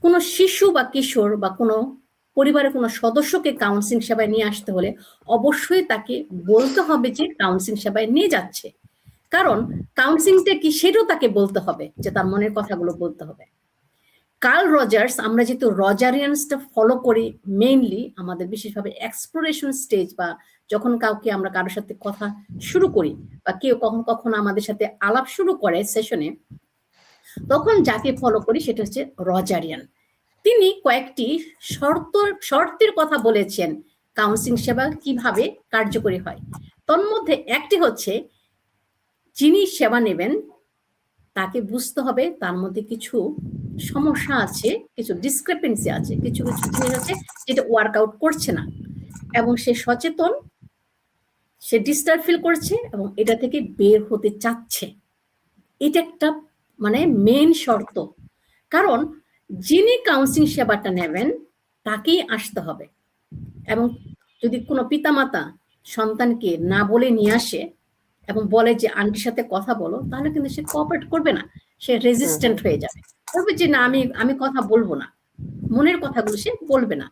কোনো শিশু বা কিশোর বা কোনো পরিবারের কোনো সদস্যকে কাউন্সিলিং সেবায় নিয়ে আসতে হলে অবশ্যই তাকে বলতে হবে যে কাউন্সিলিং সেবায় নিয়ে যাচ্ছে। কারণ কাউন্সিলিংটা কি সেটাও তাকে বলতে হবে, যে তার মনের কথাগুলো বলতে হবে। কার্ল রজার্স, আমরা যেহেতু রজারিয়ানসটা ফলো করি মেইনলি, আমাদের বিশেষভাবে এক্সপ্লোরেশন স্টেজ বা যখন কাউকে আমরা কারোর সাথে কথা শুরু করি বা কেউ কখনো কখনো আমাদের সাথে আলাপ শুরু করে সেশনে, তখন যাকে ফলো করি সেটা হচ্ছে রজারিয়ান। তিনি কয়েকটি শর্তের কথা বলেছেন কাউন্সিলিং সেবা কিভাবে কার্যকরী হয়। তন্মধ্যে একটি হচ্ছে, যিনি সেবা নেবেন তাকে বুঝতে হবে তার মধ্যে কিছু সমস্যা আছে, কিছু ডিসক্রিপেন্সি আছে, কিছু কিছু জিনিস আছে যেটা ওয়ার্কআউট করছে না, এবং সে সচেতন, সে ডিস্টার্ব ফিল করছে এবং এটা থেকে বের হতে চাচ্ছে। এটা একটা মানে মেইন শর্ত। কারণ যিনি কাউন্সিলিং সেবাটা নেবেন তাকেই আসতে হবে। এবং যদি কোনো পিতামাতা সন্তানকে না বলে নিয়ে আসে এবং বলে যে আন্টির সাথে কথা বলো, তাহলে কিন্তু সে কোঅপারেট করবে না, সে রেজিস্ট্যান্ট হয়ে যাবে, বলবে যে না আমি কথা বলবো না, মনের কথাগুলো সে বলবে না।